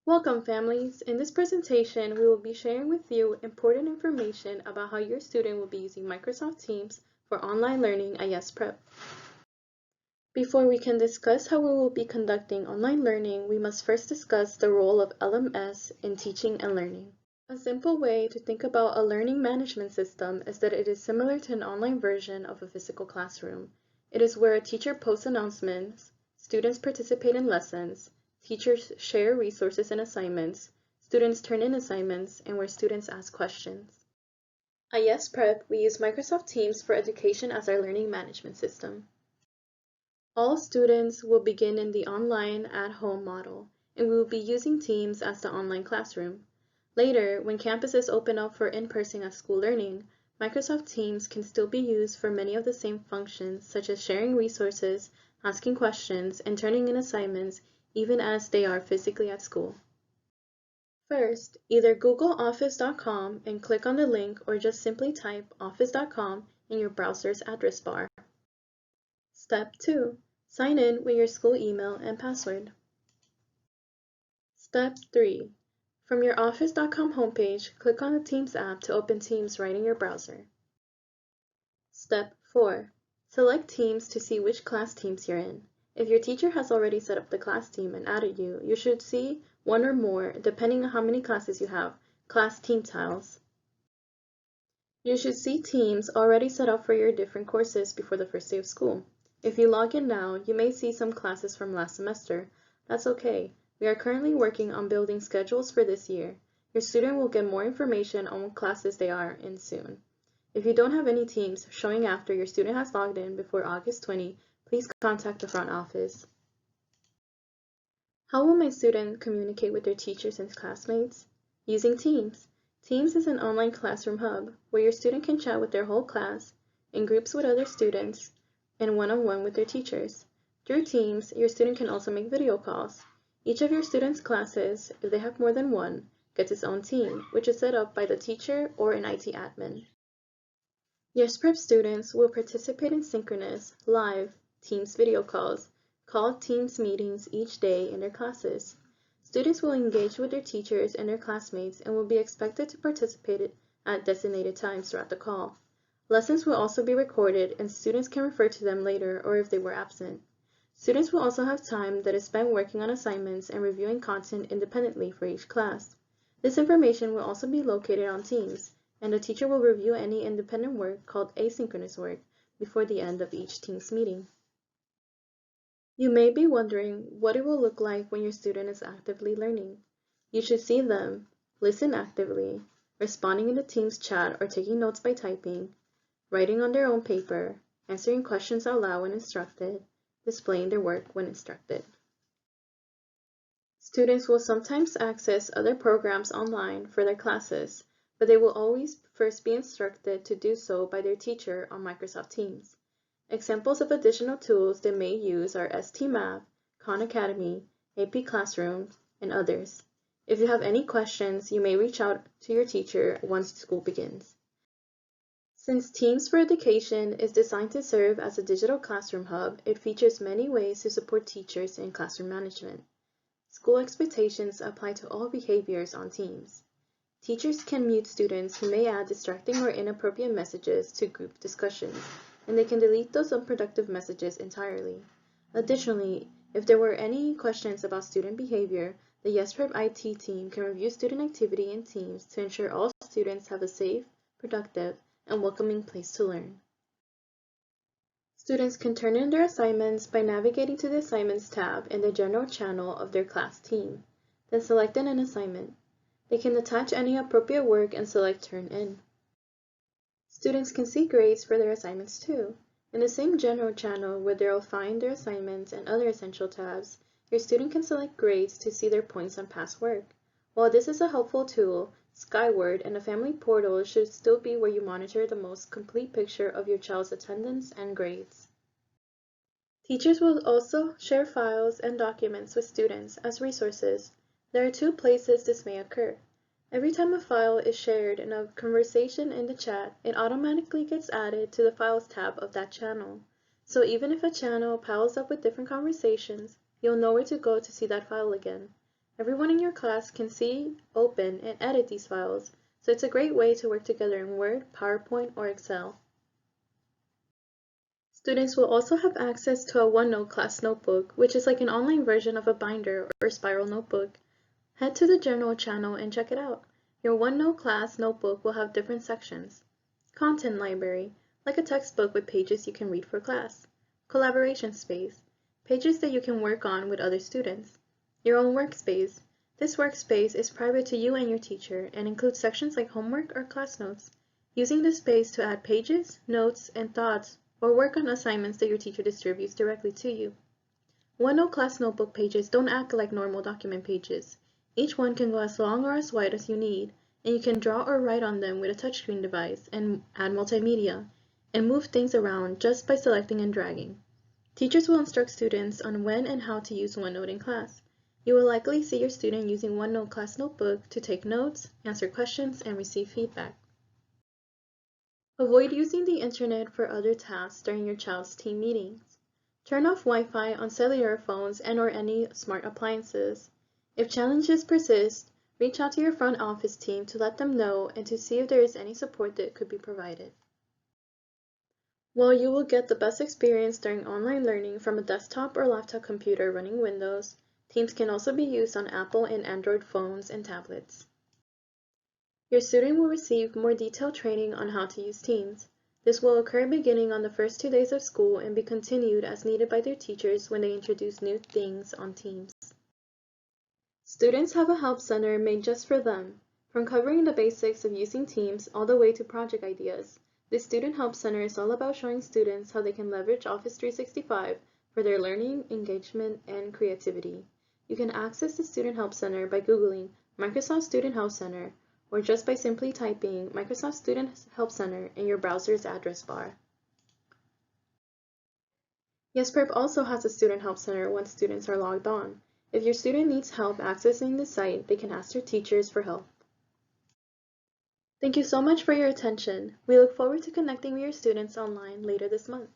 Welcome, families. In this presentation, we will be sharing with you important information about how your student will be using Microsoft Teams for online learning at YesPrep. Before we can discuss how we will be conducting online learning, we must first discuss the role of LMS in teaching and learning. A simple way to think about a learning management system is that it is similar to an online version of a physical classroom. It is where a teacher posts announcements, students participate in lessons, teachers share resources and assignments, students turn in assignments, and where students ask questions. At YesPrep, we use Microsoft Teams for Education as our learning management system. All students will begin in the online at-home model, and we will be using Teams as the online classroom. Later, when campuses open up for in-person at school learning, Microsoft Teams can still be used for many of the same functions, such as sharing resources, asking questions, and turning in assignments, even as they are physically at school. First, either Google Office.com and click on the link, or just simply type office.com in your browser's address bar. Step 2. Sign in with your school email and password. Step 3. From your office.com homepage, click on the Teams app to open Teams right in your browser. Step 4. Select Teams to see which class Teams you're in. If your teacher has already set up the class team and added you, you should see one or more, depending on how many classes you have, class team tiles. You should see teams already set up for your different courses before the first day of school. If you log in now, you may see some classes from last semester. That's okay. We are currently working on building schedules for this year. Your student will get more information on what classes they are in soon. If you don't have any teams showing after your student has logged in before August 20, please contact the front office. How will my student communicate with their teachers and classmates? Using Teams. Teams is an online classroom hub where your student can chat with their whole class, in groups with other students, and one-on-one with their teachers. Through Teams, your student can also make video calls. Each of your students' classes, if they have more than one, gets its own team, which is set up by the teacher or an IT admin. YesPrep students will participate in synchronous, live, Teams video calls, called Teams meetings each day in their classes. Students will engage with their teachers and their classmates and will be expected to participate at designated times throughout the call. Lessons will also be recorded and students can refer to them later or if they were absent. Students will also have time that is spent working on assignments and reviewing content independently for each class. This information will also be located on Teams, and the teacher will review any independent work called asynchronous work before the end of each Teams meeting. You may be wondering what it will look like when your student is actively learning. You should see them listen actively, responding in the Teams chat or taking notes by typing, writing on their own paper, answering questions out loud when instructed, displaying their work when instructed. Students will sometimes access other programs online for their classes, but they will always first be instructed to do so by their teacher on Microsoft Teams. Examples of additional tools they may use are STMath, Khan Academy, AP Classroom, and others. If you have any questions, you may reach out to your teacher once school begins. Since Teams for Education is designed to serve as a digital classroom hub, it features many ways to support teachers in classroom management. School expectations apply to all behaviors on Teams. Teachers can mute students who may add distracting or inappropriate messages to group discussions, and they can delete those unproductive messages entirely. Additionally, if there were any questions about student behavior, the YesPrep IT team can review student activity in Teams to ensure all students have a safe, productive, and welcoming place to learn. Students can turn in their assignments by navigating to the Assignments tab in the General channel of their class team, then selecting an assignment. They can attach any appropriate work and select Turn In. Students can see grades for their assignments too. In the same General channel where they'll find their assignments and other essential tabs, your student can select grades to see their points on past work. While this is a helpful tool, Skyward and the Family Portal should still be where you monitor the most complete picture of your child's attendance and grades. Teachers will also share files and documents with students as resources. There are two places this may occur. Every time a file is shared in a conversation in the chat, it automatically gets added to the Files tab of that channel. So even if a channel piles up with different conversations, you'll know where to go to see that file again. Everyone in your class can see, open, and edit these files, so it's a great way to work together in Word, PowerPoint, or Excel. Students will also have access to a OneNote class notebook, which is like an online version of a binder or spiral notebook. Head to the General channel and check it out. Your OneNote class notebook will have different sections. Content library, like a textbook with pages you can read for class. Collaboration space, pages that you can work on with other students. Your own workspace. This workspace is private to you and your teacher and includes sections like homework or class notes. Using this space to add pages, notes, and thoughts, or work on assignments that your teacher distributes directly to you. OneNote class notebook pages don't act like normal document pages. Each one can go as long or as wide as you need, and you can draw or write on them with a touchscreen device and add multimedia, and move things around just by selecting and dragging. Teachers will instruct students on when and how to use OneNote in class. You will likely see your student using OneNote class notebook to take notes, answer questions, and receive feedback. Avoid using the internet for other tasks during your child's team meetings. Turn off Wi-Fi on cellular phones and/or any smart appliances. If challenges persist, reach out to your front office team to let them know and to see if there is any support that could be provided. While you will get the best experience during online learning from a desktop or laptop computer running Windows, Teams can also be used on Apple and Android phones and tablets. Your student will receive more detailed training on how to use Teams. This will occur beginning on the first 2 days of school and be continued as needed by their teachers when they introduce new things on Teams. Students have a help center made just for them. From covering the basics of using Teams all the way to project ideas, this Student Help Center is all about showing students how they can leverage Office 365 for their learning, engagement, and creativity. You can access the Student Help Center by Googling Microsoft Student Help Center, or just by simply typing Microsoft Student Help Center in your browser's address bar. YesPrep also has a Student Help Center once students are logged on. If your student needs help accessing the site, they can ask their teachers for help. Thank you so much for your attention. We look forward to connecting with your students online later this month.